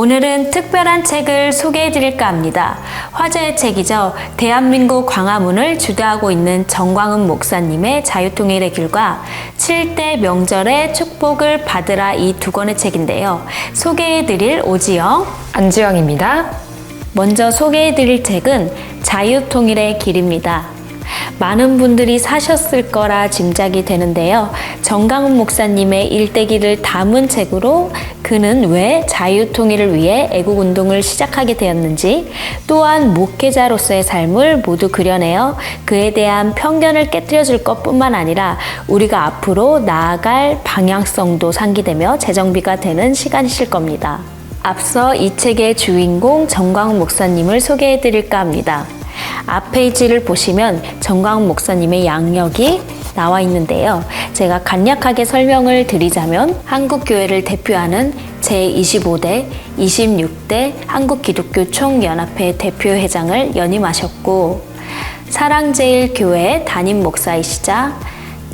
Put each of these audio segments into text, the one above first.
오늘은 특별한 책을 소개해 드릴까 합니다. 화제의 책이죠. 대한민국 광화문을 주도하고 있는 정광훈 목사님의 자유통일의 길과 7대 명절의 축복을 받으라, 이 두 권의 책인데요. 소개해 드릴 오지영, 안지영입니다. 먼저 소개해 드릴 책은 자유통일의 길입니다. 많은 분들이 사셨을 거라 짐작이 되는데요. 정광훈 목사님의 일대기를 담은 책으로 그는 왜 자유통일을 위해 애국운동을 시작하게 되었는지, 또한 목회자로서의 삶을 모두 그려내어 그에 대한 편견을 깨뜨려줄 것뿐만 아니라 우리가 앞으로 나아갈 방향성도 상기되며 재정비가 되는 시간이실 겁니다. 앞서 이 책의 주인공 정광훈 목사님을 소개해 드릴까 합니다. 앞 페이지를 보시면 정광훈 목사님의 양력이 나와 있는데요. 제가 간략하게 설명을 드리자면 한국교회를 대표하는 제25대, 26대 한국기독교총연합회 대표회장을 연임하셨고, 사랑제일교회 담임 목사이시자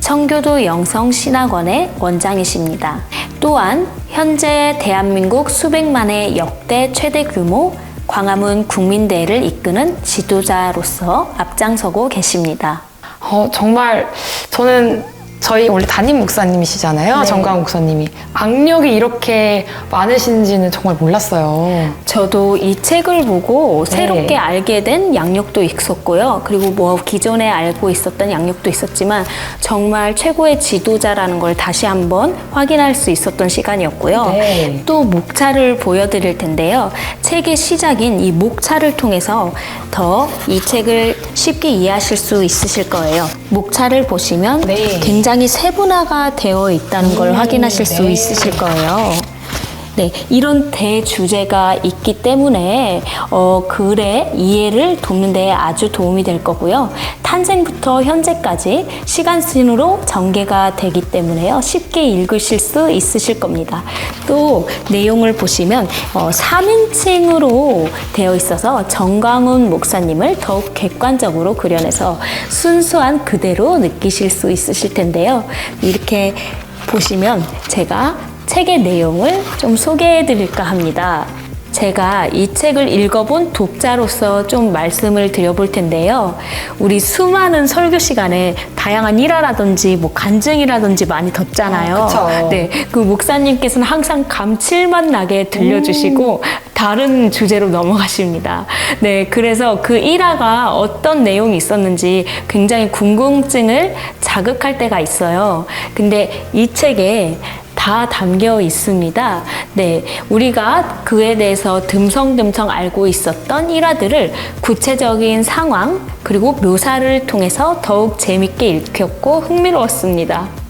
청교도 영성신학원의 원장이십니다. 또한 현재 대한민국 수백만의 역대 최대 규모 광화문 국민대회를 이끄는 지도자로서 앞장서고 계십니다. 정말 저는 저희 원래 담임 목사님이시잖아요. 네. 정광훈 목사님이. 악력이 이렇게 많으신지는 정말 몰랐어요. 저도 이 책을 보고 네. 새롭게 알게 된 양력도 있었고요. 그리고 뭐 기존에 알고 있었던 양력도 있었지만 정말 최고의 지도자라는 걸 다시 한번 확인할 수 있었던 시간이었고요. 네. 또 목차를 보여드릴 텐데요. 책의 시작인 이 목차를 통해서 더 이 책을 쉽게 이해하실 수 있으실 거예요. 목차를 보시면 네. 굉장히 세분화가 되어 있다는 걸 확인하실 수 네. 있으실 거예요. 네, 이런 대주제가 있기 때문에 글의 이해를 돕는 데 아주 도움이 될 거고요. 탄생부터 현재까지 시간순으로 전개가 되기 때문에요. 쉽게 읽으실 수 있으실 겁니다. 또 내용을 보시면 3인칭으로 되어 있어서 정광훈 목사님을 더욱 객관적으로 그려내서 순수한 그대로 느끼실 수 있으실 텐데요. 이렇게 보시면 제가 책의 내용을 좀 소개해 드릴까 합니다. 제가 이 책을 읽어본 독자로서 좀 말씀을 드려볼 텐데요. 우리 수많은 설교 시간에 다양한 일화라든지 뭐 간증이라든지 많이 듣잖아요. 그쵸. 네, 그 목사님께서는 항상 감칠맛 나게 들려주시고 다른 주제로 넘어가십니다. 네, 그래서 그 일화가 어떤 내용이 있었는지 굉장히 궁금증을 자극할 때가 있어요. 근데 이 책에 다 담겨 있습니다. 네, 우리가 그에 대해서 듬성듬성 알고 있었던 일화들을 구체적인 상황 그리고 묘사를 통해서 더욱 재밌게 읽혔고 흥미로웠습니다.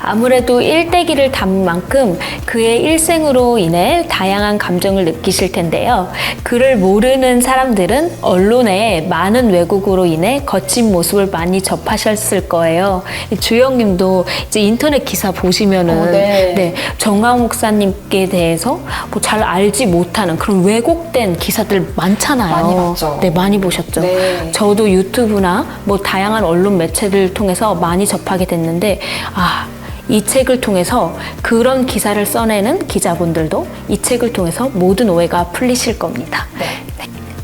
아무래도 일대기를 담은 만큼 그의 일생으로 인해 다양한 감정을 느끼실 텐데요. 그를 모르는 사람들은 언론의 많은 왜곡으로 인해 거친 모습을 많이 접하셨을 거예요. 주영님도 이제 인터넷 기사 보시면은 네, 정광훈 목사님께 대해서 뭐 잘 알지 못하는 그런 왜곡된 기사들 많잖아요. 많이 봤죠. 네, 많이 보셨죠. 네. 저도 유튜브나 뭐 다양한 언론 매체를 통해서 많이 접하게 됐는데, 이 책을 통해서 그런 기사를 써내는 기자분들도 이 책을 통해서 모든 오해가 풀리실 겁니다. 네.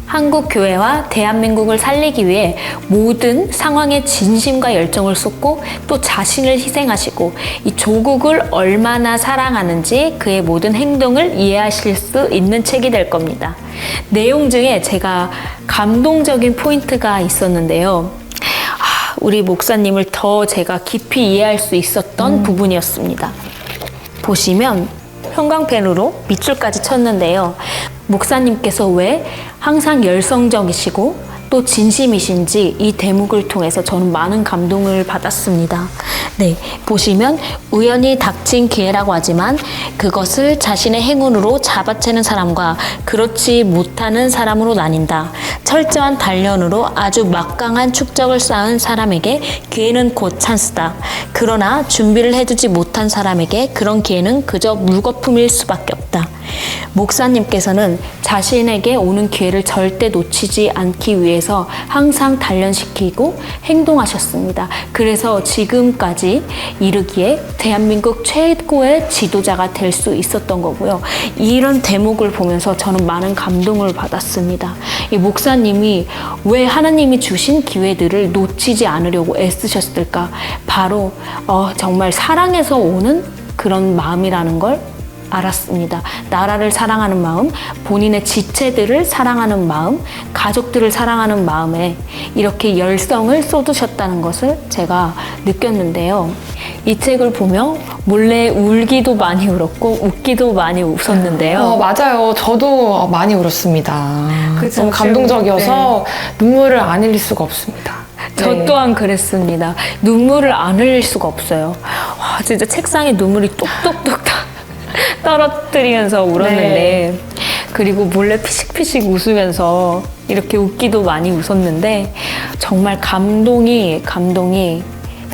한국 교회와 대한민국을 살리기 위해 모든 상황에 진심과 열정을 쏟고 또 자신을 희생하시고 이 조국을 얼마나 사랑하는지 그의 모든 행동을 이해하실 수 있는 책이 될 겁니다. 내용 중에 제가 감동적인 포인트가 있었는데요. 우리 목사님을 더 제가 깊이 이해할 수 있었던 부분이었습니다. 보시면 형광펜으로 밑줄까지 쳤는데요. 목사님께서 왜 항상 열성적이시고 또 진심이신지 이 대목을 통해서 저는 많은 감동을 받았습니다. 네, 보시면 우연히 닥친 기회라고 하지만 그것을 자신의 행운으로 잡아채는 사람과 그렇지 못하는 사람으로 나뉜다. 철저한 단련으로 아주 막강한 축적을 쌓은 사람에게 기회는 곧 찬스다. 그러나 준비를 해두지 못한 사람에게 그런 기회는 그저 물거품일 수밖에 없다. 있습니다. 목사님께서는 자신에게 오는 기회를 절대 놓치지 않기 위해서 항상 단련시키고 행동하셨습니다. 그래서 지금까지 이르기에 대한민국 최고의 지도자가 될 수 있었던 거고요. 이런 대목을 보면서 저는 많은 감동을 받았습니다. 이 목사님이 왜 하나님이 주신 기회들을 놓치지 않으려고 애쓰셨을까? 바로 정말 사랑에서 오는 그런 마음이라는 걸 알았습니다. 나라를 사랑하는 마음, 본인의 지체들을 사랑하는 마음, 가족들을 사랑하는 마음에 이렇게 열성을 쏟으셨다는 것을 제가 느꼈는데요. 이 책을 보며 몰래 울기도 많이 울었고 웃기도 많이 웃었는데요. 맞아요. 저도 많이 울었습니다. 그쵸, 너무 감동적이어서 눈물을 안 흘릴 수가 없습니다. 저 네. 또한 그랬습니다. 눈물을 안 흘릴 수가 없어요. 와, 진짜 책상에 눈물이 똑똑똑 떨어뜨리면서 울었는데 그리고 몰래 피식피식 웃으면서 이렇게 웃기도 많이 웃었는데 정말 감동이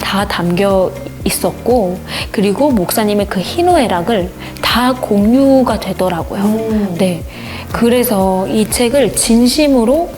다 담겨 있었고 그리고 목사님의 그 희노애락을 다 공유가 되더라고요. 네. 그래서 이 책을 진심으로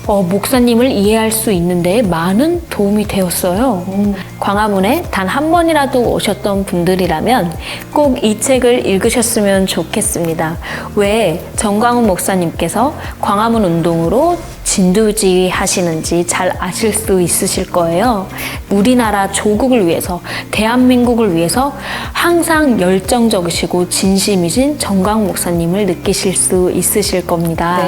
목사님을 이해할 수 있는데 많은 도움이 되었어요. 광화문에 단 한 번이라도 오셨던 분들이라면 꼭 이 책을 읽으셨으면 좋겠습니다. 왜 정광훈 목사님께서 광화문 운동으로 진두지휘 하시는지 잘 아실 수 있으실 거예요. 우리나라 조국을 위해서, 대한민국을 위해서 항상 열정적이시고 진심이신 정광훈 목사님을 느끼실 수 있으실 겁니다.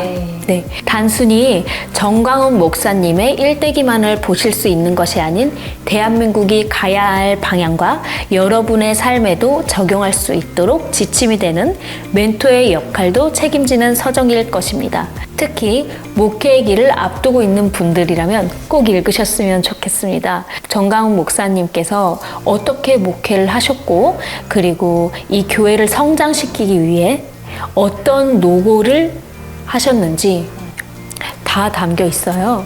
네. 단순히 정광훈 목사님의 일대기만을 보실 수 있는 것이 아닌 대한민국이 가야 할 방향과 여러분의 삶에도 적용할 수 있도록 지침이 되는 멘토의 역할도 책임지는 서적일 것입니다. 특히 목회의 길을 앞두고 있는 분들이라면 꼭 읽으셨으면 좋겠습니다. 정광훈 목사님께서 어떻게 목회를 하셨고 그리고 이 교회를 성장시키기 위해 어떤 노고를 하셨는지 다 담겨 있어요.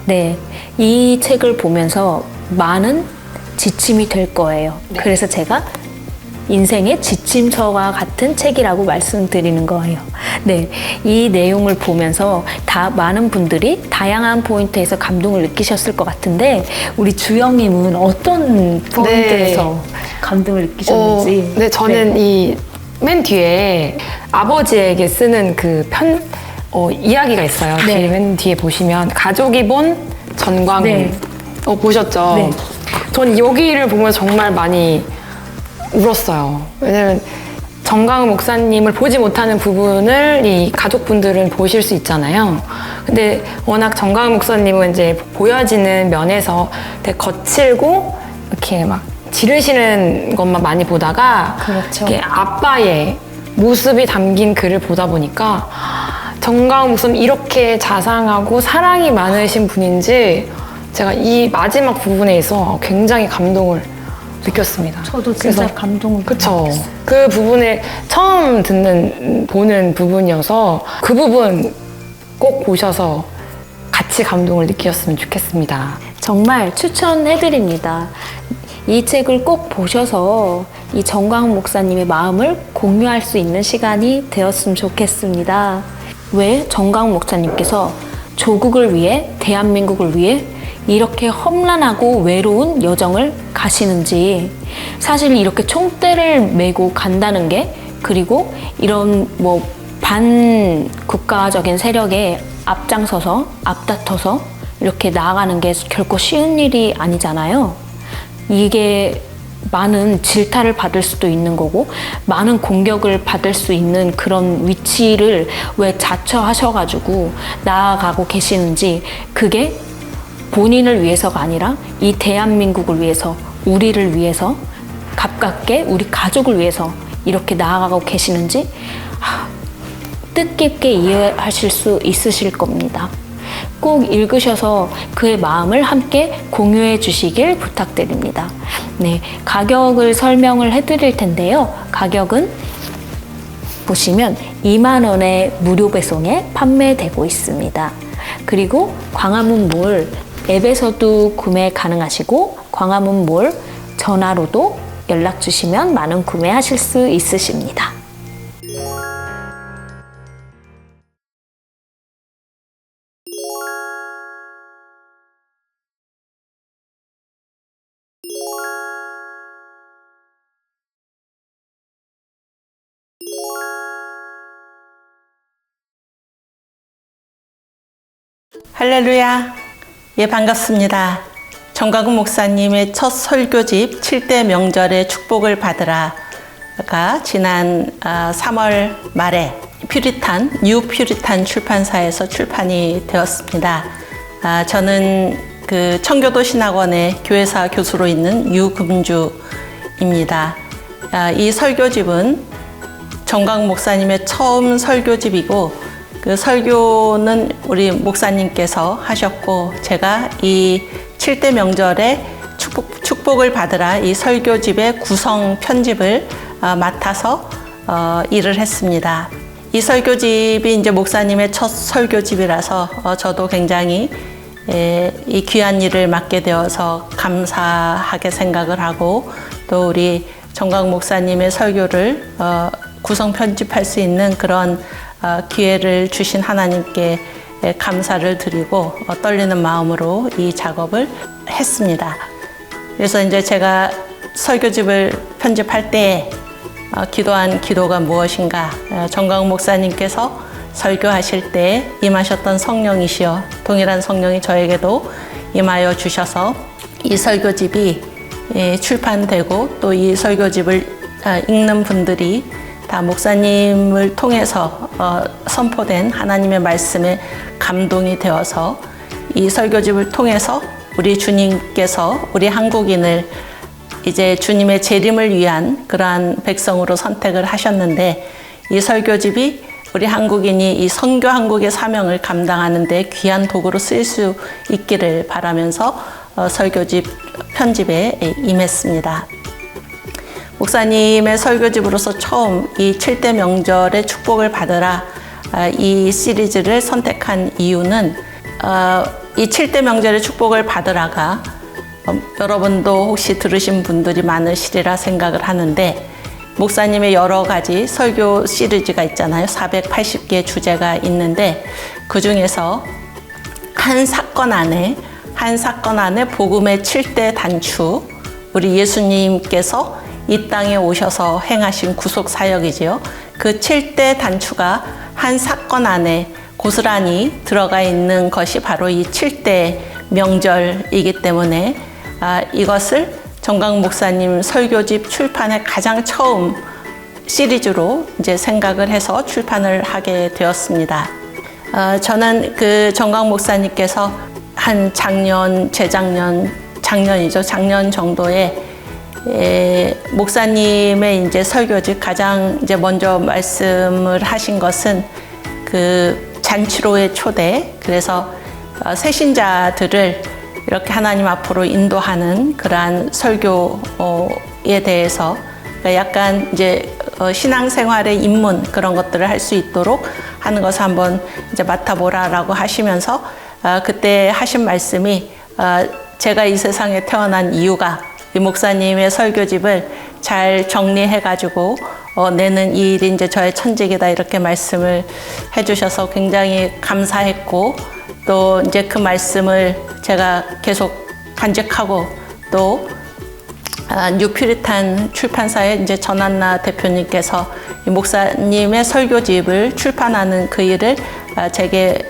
네, 이 책을 보면서 많은 지침이 될 거예요. 그래서 제가 인생의 지침서와 같은 책이라고 말씀드리는 거예요. 네, 이 내용을 보면서 많은 분들이 다양한 포인트에서 감동을 느끼셨을 것 같은데 우리 주영님은 어떤 포인트에서 감동을 느끼셨는지? 네, 저는 이 맨 뒤에 아버지에게 쓰는 그 이야기가 있어요. 네. 맨 뒤에 보시면 가족이 본 전광훈. 네. 보셨죠? 네. 전 여기를 보면서 정말 많이 울었어요. 왜냐면 정광훈 목사님을 보지 못하는 부분을 이 가족분들은 보실 수 있잖아요. 근데 워낙 정광훈 목사님은 이제 보여지는 면에서 되게 거칠고 이렇게 막 지르시는 것만 많이 보다가 그렇죠. 이렇게 아빠의 모습이 담긴 글을 보다 보니까 정광훈 목사님 이렇게 자상하고 사랑이 많으신 분인지 제가 이 마지막 부분에서 굉장히 감동을 느꼈습니다. 저도 진짜 감동을 그쵸. 받았어요. 그 부분을 처음 보는 부분이어서 그 부분 꼭 보셔서 같이 감동을 느끼셨으면 좋겠습니다. 정말 추천해드립니다. 이 책을 꼭 보셔서 이 정광훈 목사님의 마음을 공유할 수 있는 시간이 되었으면 좋겠습니다. 왜 정광훈 목사님께서 조국을 위해, 대한민국을 위해 이렇게 험난하고 외로운 여정을 가시는지, 사실 이렇게 총대를 메고 간다는 게, 그리고 이런 반국가적인 세력에 앞장서서 앞다퉈서 이렇게 나아가는 게 결코 쉬운 일이 아니잖아요. 이게 많은 질타를 받을 수도 있는 거고 많은 공격을 받을 수 있는 그런 위치를 왜 자처하셔가지고 나아가고 계시는지, 그게 본인을 위해서가 아니라 이 대한민국을 위해서, 우리를 위해서, 가깝게 우리 가족을 위해서 이렇게 나아가고 계시는지 뜻깊게 이해하실 수 있으실 겁니다. 꼭 읽으셔서 그의 마음을 함께 공유해 주시길 부탁드립니다. 네, 가격을 설명을 해드릴 텐데요. 가격은 보시면 2만 원의 무료 배송에 판매되고 있습니다. 그리고 광화문몰 앱에서도 구매 가능하시고 광화문몰 전화로도 연락 주시면 많은 구매하실 수 있으십니다. 할렐루야. 예, 반갑습니다. 정가국 목사님의 첫 설교집 7대 명절의 축복을 받으라가 지난 3월 말에 뉴 퓨리탄 출판사에서 출판이 되었습니다. 저는 그 청교도 신학원의 교회사 교수로 있는 유금주입니다. 이 설교집은 정가국 목사님의 처음 설교집이고 그 설교는 우리 목사님께서 하셨고 제가 이 7대 명절에 축복을 받으라 이 설교집의 구성 편집을 맡아서 일을 했습니다. 이 설교집이 이제 목사님의 첫 설교집이라서 저도 굉장히 이 귀한 일을 맡게 되어서 감사하게 생각을 하고 또 우리 정가국 목사님의 설교를 구성 편집할 수 있는 그런 기회를 주신 하나님께 감사를 드리고 떨리는 마음으로 이 작업을 했습니다. 그래서 이제 제가 설교집을 편집할 때 기도한 기도가 무엇인가? 정가국 목사님께서 설교하실 때 임하셨던 성령이시여 동일한 성령이 저에게도 임하여 주셔서 이 설교집이 출판되고 또 이 설교집을 읽는 분들이 다 목사님을 통해서 선포된 하나님의 말씀에 감동이 되어서 이 설교집을 통해서 우리 주님께서 우리 한국인을 이제 주님의 재림을 위한 그러한 백성으로 선택을 하셨는데 이 설교집이 우리 한국인이 이 선교 한국의 사명을 감당하는 데 귀한 도구로 쓰일 수 있기를 바라면서 설교집 편집에 임했습니다. 목사님의 설교집으로서 처음 이 7대 명절의 축복을 받으라 이 시리즈를 선택한 이유는 이 7대 명절의 축복을 받으라가 여러분도 혹시 들으신 분들이 많으시리라 생각을 하는데 목사님의 여러 가지 설교 시리즈가 있잖아요. 480개 주제가 있는데 그 중에서 한 사건 안에 복음의 7대 단추 우리 예수님께서 이 땅에 오셔서 행하신 구속 사역이지요. 그 7대 단추가 한 사건 안에 고스란히 들어가 있는 것이 바로 이 7대 명절이기 때문에 이것을 정가국 목사님 설교집 출판의 가장 처음 시리즈로 이제 생각을 해서 출판을 하게 되었습니다. 저는 그 정가국 목사님께서 한 작년 정도에 목사님의 이제 설교집 가장 이제 먼저 말씀을 하신 것은 그 잔치로의 초대, 그래서 새신자들을 이렇게 하나님 앞으로 인도하는 그러한 설교에 대해서 약간 이제 신앙생활의 입문 그런 것들을 할 수 있도록 하는 것을 한번 이제 맡아보라라고 하시면서 그때 하신 말씀이 제가 이 세상에 태어난 이유가 이 목사님의 설교집을 잘 정리해가지고 내는 이 일이 이제 저의 천직이다 이렇게 말씀을 해주셔서 굉장히 감사했고 또 이제 그 말씀을 제가 계속 간직하고 또 뉴 퓨리탄 출판사의 이제 전한나 대표님께서 이 목사님의 설교집을 출판하는 그 일을 제게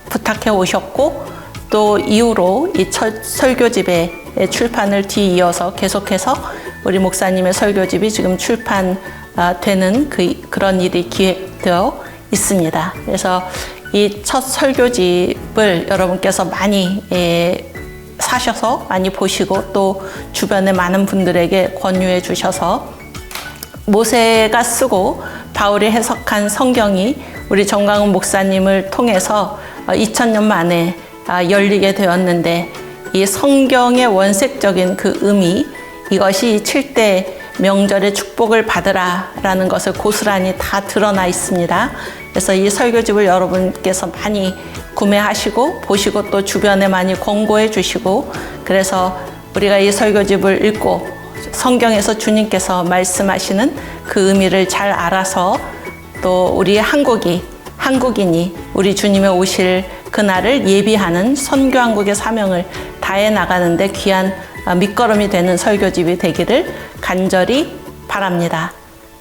부탁해 오셨고 또 이후로 이 첫 설교집의 출판을 뒤이어서 계속해서 우리 목사님의 설교집이 지금 출판되는 그런 일이 기획되어 있습니다. 그래서 이 첫 설교집을 여러분께서 많이 사셔서 많이 보시고 또 주변에 많은 분들에게 권유해 주셔서 모세가 쓰고 바울이 해석한 성경이 우리 정가국 목사님을 통해서 2000년 만에 열리게 되었는데 이 성경의 원색적인 그 의미 이것이 7대 명절의 축복을 받으라라는 것을 고스란히 다 드러나 있습니다. 그래서 이 설교집을 여러분께서 많이 구매하시고 보시고 또 주변에 많이 권고해 주시고 그래서 우리가 이 설교집을 읽고 성경에서 주님께서 말씀하시는 그 의미를 잘 알아서 또 우리 한국인이 우리 주님의 오실 그날을 예비하는 선교한국의 사명을 다해 나가는데 귀한 밑거름이 되는 설교집이 되기를 간절히 바랍니다.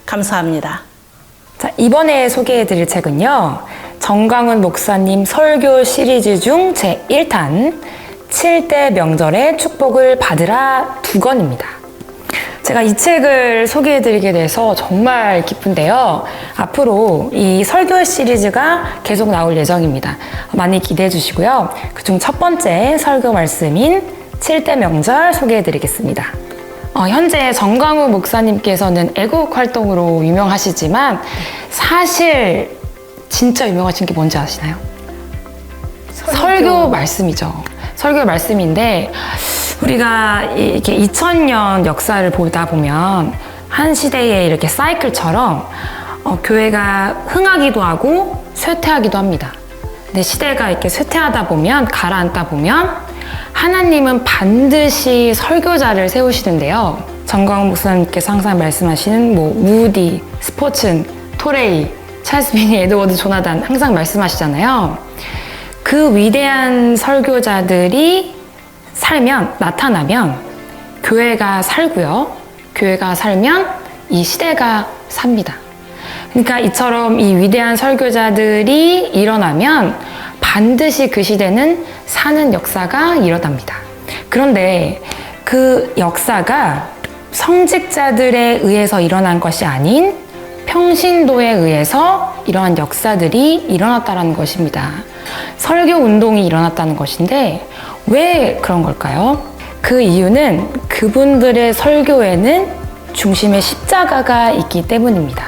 감사합니다. 자, 이번에 소개해드릴 책은요. 정광훈 목사님 설교 시리즈 중 제1탄 7대 명절의 축복을 받으라 2권입니다. 제가 이 책을 소개해드리게 돼서 정말 기쁜데요. 앞으로 이 설교 시리즈가 계속 나올 예정입니다. 많이 기대해 주시고요. 그중 첫 번째 설교 말씀인 7대 명절 소개해드리겠습니다. 현재 정광훈 목사님께서는 애국 활동으로 유명하시지만 사실 진짜 유명하신 게 뭔지 아시나요? 설교 말씀이죠. 설교 말씀인데 우리가 이렇게 2000년 역사를 보다 보면 한 시대에 이렇게 사이클처럼 교회가 흥하기도 하고 쇠퇴하기도 합니다. 근데 시대가 이렇게 쇠퇴하다 보면 가라앉다 보면 하나님은 반드시 설교자를 세우시는데요. 정광훈 목사님께서 항상 말씀하시는 우디, 스포츠, 토레이, 찰스 비니, 에드워드 조나단 항상 말씀하시잖아요. 그 위대한 설교자들이 나타나면 교회가 살고요. 교회가 살면 이 시대가 삽니다. 그러니까 이처럼 이 위대한 설교자들이 일어나면 반드시 그 시대는 사는 역사가 일어납니다. 그런데 그 역사가 성직자들에 의해서 일어난 것이 아닌 평신도에 의해서 이러한 역사들이 일어났다는 것입니다. 설교 운동이 일어났다는 것인데 왜 그런 걸까요? 그 이유는 그분들의 설교에는 중심에 십자가가 있기 때문입니다.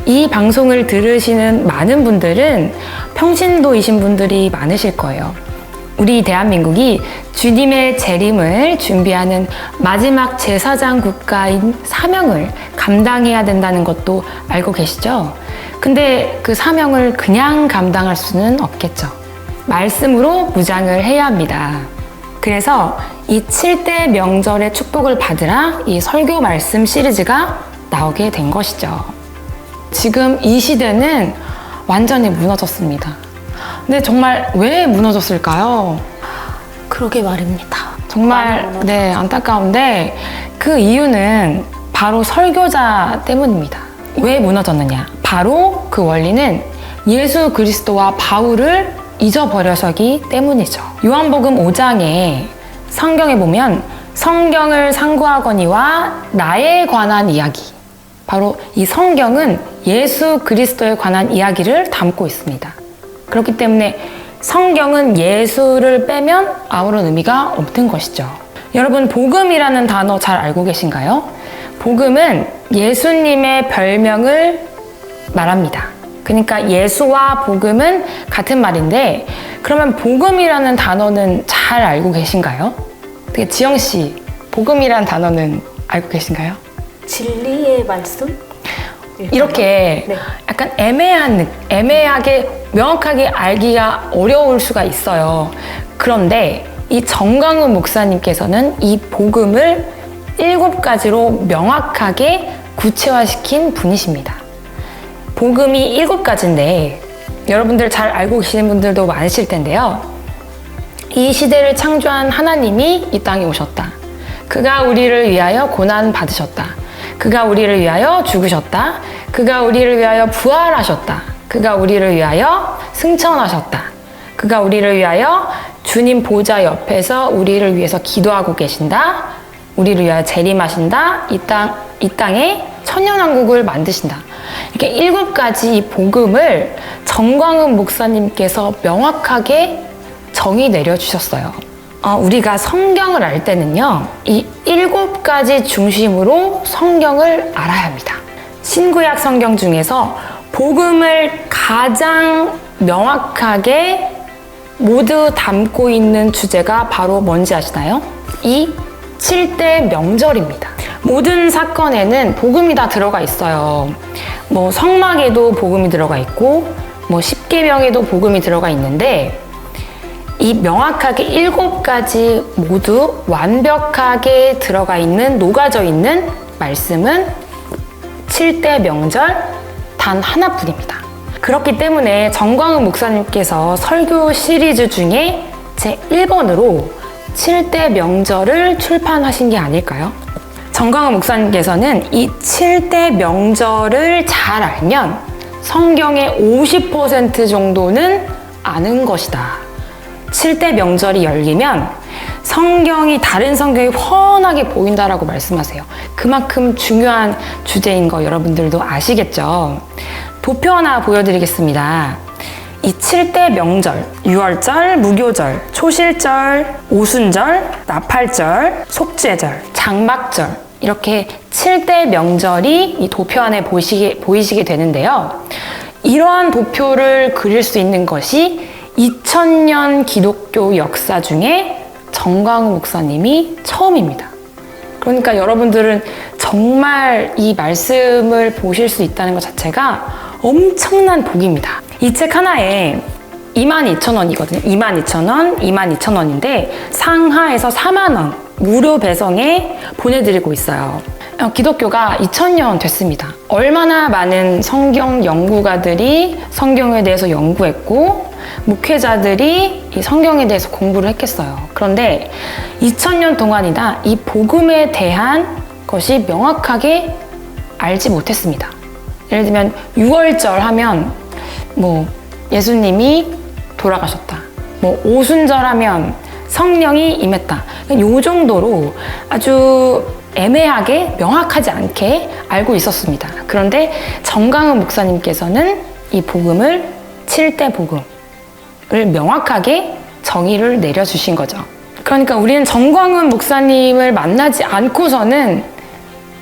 이 방송을 들으시는 많은 분들은 평신도이신 분들이 많으실 거예요. 우리 대한민국이 주님의 재림을 준비하는 마지막 제사장 국가인 사명을 감당해야 된다는 것도 알고 계시죠? 근데 그 사명을 그냥 감당할 수는 없겠죠. 말씀으로 무장을 해야 합니다. 그래서 이 7대 명절의 축복을 받으라 이 설교 말씀 시리즈가 나오게 된 것이죠. 지금 이 시대는 완전히 무너졌습니다. 근데 정말 왜 무너졌을까요? 그러게 말입니다. 정말 안타까운데 그 이유는 바로 설교자 때문입니다. 왜 무너졌느냐? 바로 그 원리는 예수 그리스도와 바울을 잊어버려서기 때문이죠. 요한복음 5장에 성경에 보면 성경을 상고하거니와 나에 관한 이야기, 바로 이 성경은 예수 그리스도에 관한 이야기를 담고 있습니다. 그렇기 때문에 성경은 예수를 빼면 아무런 의미가 없는 것이죠. 여러분, 복음이라는 단어 잘 알고 계신가요? 복음은 예수님의 별명을 말합니다. 그러니까 예수와 복음은 같은 말인데, 그러면 복음이라는 단어는 잘 알고 계신가요? 어떻게 지영 씨, 복음이라는 단어는 알고 계신가요? 진리의 말씀? 이렇게 약간 애매하게 명확하게 알기가 어려울 수가 있어요. 그런데 이 정광훈 목사님께서는 이 복음을 7가지로 명확하게 구체화시킨 분이십니다. 복음이 7가지인데 여러분들 잘 알고 계시는 분들도 많으실 텐데요. 이 시대를 창조한 하나님이 이 땅에 오셨다. 그가 우리를 위하여 고난 받으셨다. 그가 우리를 위하여 죽으셨다. 그가 우리를 위하여 부활하셨다. 그가 우리를 위하여 승천하셨다. 그가 우리를 위하여 주님 보좌 옆에서 우리를 위해서 기도하고 계신다. 우리를 위하여 재림하신다. 이 땅에 천년왕국을 만드신다. 이렇게 7가지 이 복음을 정광훈 목사님께서 명확하게 정의 내려주셨어요. 우리가 성경을 알 때는요, 이 7가지 중심으로 성경을 알아야 합니다. 신구약 성경 중에서 복음을 가장 명확하게 모두 담고 있는 주제가 바로 뭔지 아시나요? 이 7대 명절입니다. 모든 사건에는 복음이 다 들어가 있어요. 성막에도 복음이 들어가 있고, 십계명에도 복음이 들어가 있는데, 이 명확하게 7가지 모두 완벽하게 들어가 있는, 녹아져 있는 말씀은 7대 명절 단 하나뿐입니다. 그렇기 때문에 정광훈 목사님께서 설교 시리즈 중에 제1번으로 7대 명절을 출판하신 게 아닐까요? 정광훈 목사님께서는 이 7대 명절을 잘 알면 성경의 50% 정도는 아는 것이다. 7대 명절이 열리면 성경이 다른 성경이 훤하게 보인다라고 말씀하세요. 그만큼 중요한 주제인 거 여러분들도 아시겠죠? 도표 하나 보여드리겠습니다. 이 7대 명절, 유월절, 무교절, 초실절, 오순절, 나팔절, 속죄절, 장막절 이렇게 7대 명절이 이 도표 안에 보이시게 되는데요. 이러한 도표를 그릴 수 있는 것이 2000년 기독교 역사 중에 정광훈 목사님이 처음입니다. 그러니까 여러분들은 정말 이 말씀을 보실 수 있다는 것 자체가 엄청난 복입니다. 이 책 하나에 22,000원이거든요. 22,000원, 22,000원인데 상하에서 4만원 무료 배송에 보내드리고 있어요. 기독교가 2000년 됐습니다. 얼마나 많은 성경 연구가들이 성경에 대해서 연구했고 목회자들이 이 성경에 대해서 공부를 했겠어요. 그런데 2000년 동안이나 이 복음에 대한 것이 명확하게 알지 못했습니다. 예를 들면 6월절 하면 뭐 예수님이 돌아가셨다. 뭐 오순절 하면 성령이 임했다. 이 정도로 아주 애매하게 명확하지 않게 알고 있었습니다. 그런데 정광훈 목사님께서는 이 복음을 7대 복음을 명확하게 정의를 내려주신 거죠. 그러니까 우리는 정광훈 목사님을 만나지 않고서는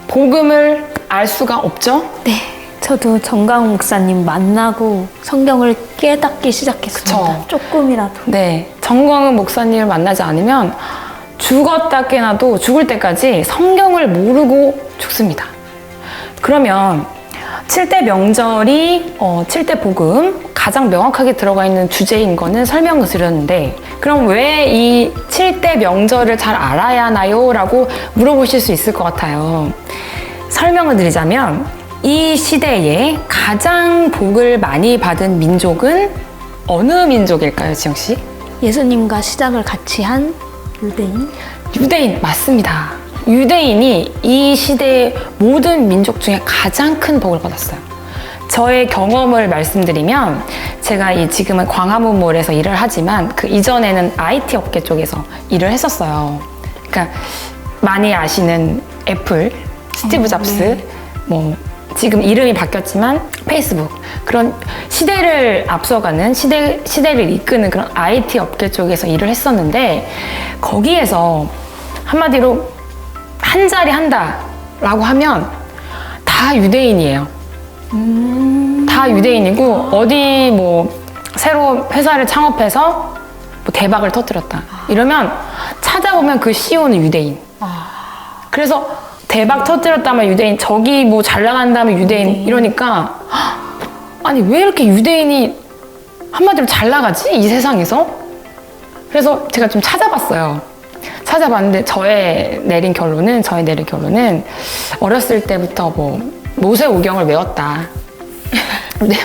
복음을 알 수가 없죠? 네. 저도 정광훈 목사님 만나고 성경을 깨닫기 시작했습니다. 그쵸. 조금이라도. 네. 정광훈 목사님을 만나지 않으면 죽었다 깨나도 죽을 때까지 성경을 모르고 죽습니다. 그러면 7대 명절이 7대 복음 가장 명확하게 들어가 있는 주제인 거는 설명을 드렸는데 그럼 왜 이 7대 명절을 잘 알아야 하나요? 라고 물어보실 수 있을 것 같아요. 설명을 드리자면 이 시대에 가장 복을 많이 받은 민족은 어느 민족일까요, 지영 씨? 예수님과 시작을 같이 한 유대인? 유대인, 맞습니다. 유대인이 이 시대의 모든 민족 중에 가장 큰 복을 받았어요. 저의 경험을 말씀드리면 제가 지금은 광화문몰에서 일을 하지만 그 이전에는 IT 업계 쪽에서 일을 했었어요. 그러니까 많이 아시는 애플, 스티브 잡스, 네. 뭐 지금 이름이 바뀌었지만 페이스북 그런 시대를 앞서가는 시대를 이끄는 그런 IT 업계 쪽에서 일을 했었는데 거기에서 한마디로 한 자리 한다라고 하면 다 유대인이에요. 다 유대인이고 어디 뭐 새로 회사를 창업해서 뭐 대박을 터뜨렸다 이러면 찾아보면 그 CEO는 유대인. 그래서 대박 터뜨렸다면 유대인, 저기 뭐 잘 나간다면 유대인 이러니까 아니 왜 이렇게 유대인이 한마디로 잘 나가지? 이 세상에서? 그래서 제가 좀 찾아봤어요. 찾아봤는데 저의 내린 결론은 어렸을 때부터 뭐 모세오경을 외웠다. 네,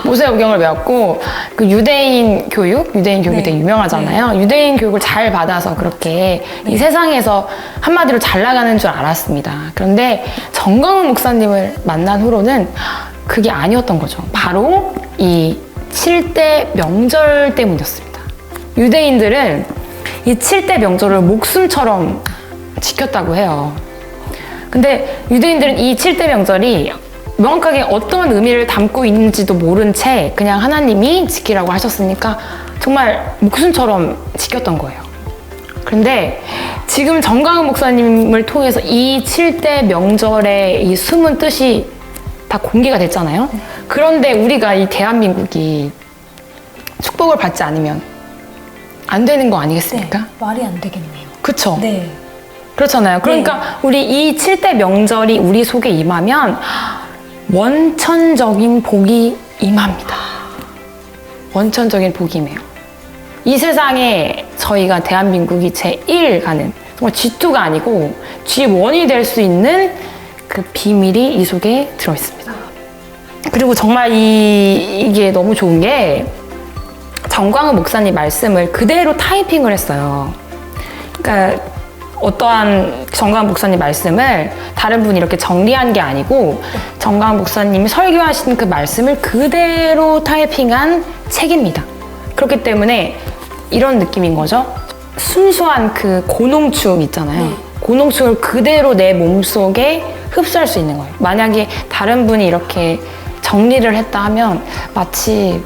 모세오경을 외웠고 그 유대인 교육이 네. 되게 유명하잖아요. 유대인 교육을 잘 받아서 그렇게 이 세상에서 한마디로 잘 나가는 줄 알았습니다. 그런데 정광훈 목사님을 만난 후로는 그게 아니었던 거죠. 바로 이 7대 명절 때문이었습니다. 유대인들은 이 7대 명절을 목숨처럼 지켰다고 해요. 근데 유대인들은 이 7대 명절이 명확하게 어떤 의미를 담고 있는지도 모른 채 그냥 하나님이 지키라고 하셨으니까 정말 목숨처럼 지켰던 거예요. 그런데 지금 정광훈 목사님을 통해서 이 7대 명절의 이 숨은 뜻이 다 공개가 됐잖아요. 그런데 우리가 이 대한민국이 축복을 받지 않으면 안 되는 거 아니겠습니까? 말이 안 되겠네요. 그쵸? 네. 그렇잖아요. 그러니까 우리 이 7대 명절이 우리 속에 임하면 원천적인 복이 임합니다. 원천적인 복이 임해요. 이 세상에 저희가 대한민국이 제1 가는 정말 G2가 아니고 G1이 될 수 있는 그 비밀이 이 속에 들어있습니다. 그리고 정말 이게 너무 좋은 게 정광훈 목사님 말씀을 그대로 타이핑을 했어요. 그러니까 어떠한 정강 목사님 말씀을 다른 분이 이렇게 정리한 게 아니고 정강 목사님이 설교하신 그 말씀을 그대로 타이핑한 책입니다. 그렇기 때문에 이런 느낌인 거죠. 순수한 그 고농축 있잖아요. 고농축을 그대로 내 몸속에 흡수할 수 있는 거예요. 만약에 다른 분이 이렇게 정리를 했다 하면 마치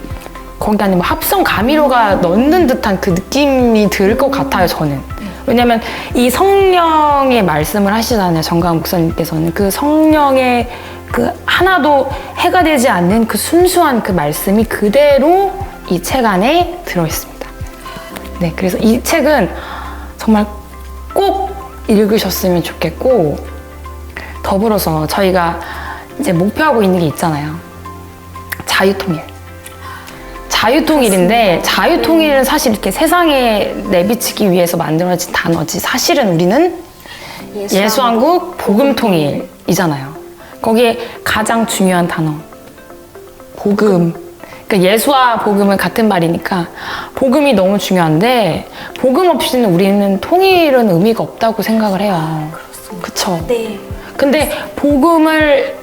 거기 안에 뭐 합성 가미료가 넣는 듯한 그 느낌이 들 것 같아요, 저는. 왜냐면 이 성령의 말씀을 하시잖아요, 정강 목사님께서는. 그 성령의 그 하나도 해가 되지 않는 그 순수한 그 말씀이 그대로 이 책 안에 들어있습니다. 네, 그래서 이 책은 정말 꼭 읽으셨으면 좋겠고, 더불어서 저희가 이제 목표하고 있는 게 있잖아요. 자유통일. 자유통일인데 자유통일은 사실 이렇게 세상에 내비치기 위해서 만들어진 단어지 사실은 우리는 예수한국 복음통일이잖아요. 거기에 가장 중요한 단어 복음. 그러니까 예수와 복음은 같은 말이니까 복음이 너무 중요한데 복음 없이는 우리는 통일은 의미가 없다고 생각을 해요. 그쵸? 네. 근데 복음을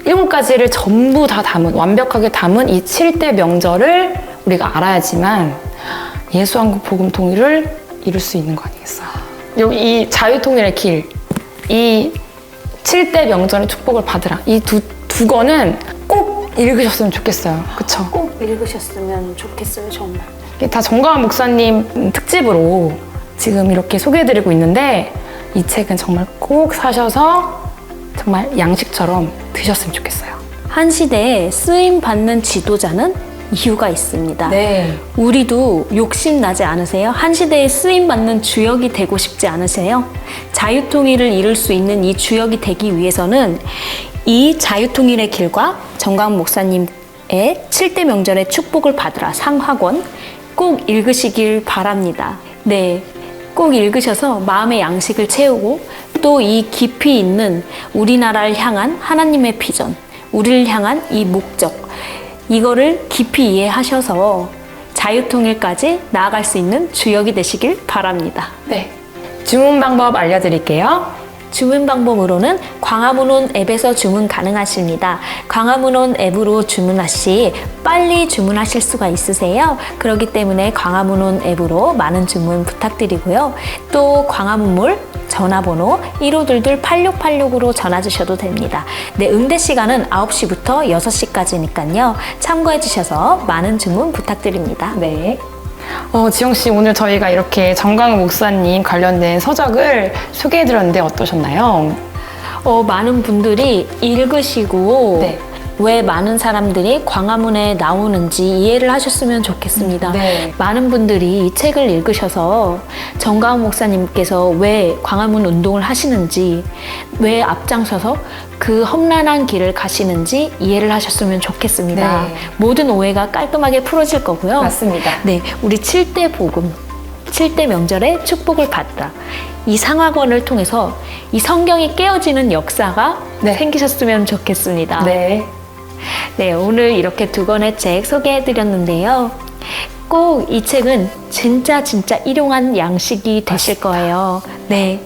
7가지를 전부 다 담은, 완벽하게 담은 이 7대 명절을 우리가 알아야지만 예수한국 복음 통일을 이룰 수 있는 거 아니겠어요? 여기 이 자유통일의 길, 이 7대 명절의 축복을 받으라. 이 두 권은 꼭 읽으셨으면 좋겠어요. 그쵸? 꼭 읽으셨으면 좋겠어요, 정말. 이게 다 정광훈 목사님 특집으로 지금 이렇게 소개해드리고 있는데 이 책은 정말 꼭 사셔서 정말 양식처럼 드셨으면 좋겠어요. 한 시대에 쓰임 받는 지도자는 이유가 있습니다. 네. 우리도 욕심 나지 않으세요? 한 시대에 쓰임 받는 주역이 되고 싶지 않으세요? 자유통일을 이룰 수 있는 이 주역이 되기 위해서는 이 자유통일의 길과 정강 목사님의 7대 명절의 축복을 받으라 상하권 꼭 읽으시길 바랍니다. 네. 꼭 읽으셔서 마음의 양식을 채우고 또 이 깊이 있는 우리나라를 향한 하나님의 비전, 우리를 향한 이 목적, 이거를 깊이 이해하셔서 자유통일까지 나아갈 수 있는 주역이 되시길 바랍니다. 네. 주문 방법 알려드릴게요. 주문 방법으로는 광화문온 앱에서 주문 가능하십니다. 광화문온 앱으로 주문하시 빨리 주문하실 수가 있으세요. 그렇기 때문에 광화문온 앱으로 많은 주문 부탁드리고요. 또 광화문몰 전화번호 1522-8686으로 전화 주셔도 됩니다. 네, 응대 시간은 9시부터 6시까지니까요. 참고해 주셔서 많은 주문 부탁드립니다. 네. 지영씨, 오늘 저희가 이렇게 정강훈 목사님 관련된 서적을 소개해드렸는데 어떠셨나요? 많은 분들이 읽으시고 네. 왜 많은 사람들이 광화문에 나오는지 이해를 하셨으면 좋겠습니다. 네. 많은 분들이 이 책을 읽으셔서 정강훈 목사님께서 왜 광화문 운동을 하시는지, 왜 앞장서서 그 험난한 길을 가시는지 이해를 하셨으면 좋겠습니다. 네. 모든 오해가 깔끔하게 풀어질 거고요. 맞습니다. 네, 우리 7대 복음, 7대 명절의 축복을 받다. 이 상하권을 통해서 이 성경이 깨어지는 역사가 네. 생기셨으면 좋겠습니다. 네. 네, 오늘 이렇게 두 권의 책 소개해드렸는데요. 꼭 이 책은 진짜 일용한 양식이 되실 거예요. 네,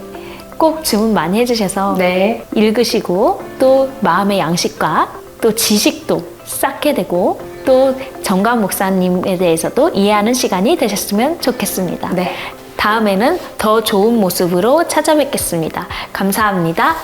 꼭 주문 많이 해주셔서 네. 읽으시고 또 마음의 양식과 또 지식도 쌓게 되고 또 정강 목사님에 대해서도 이해하는 시간이 되셨으면 좋겠습니다. 네. 다음에는 더 좋은 모습으로 찾아뵙겠습니다. 감사합니다.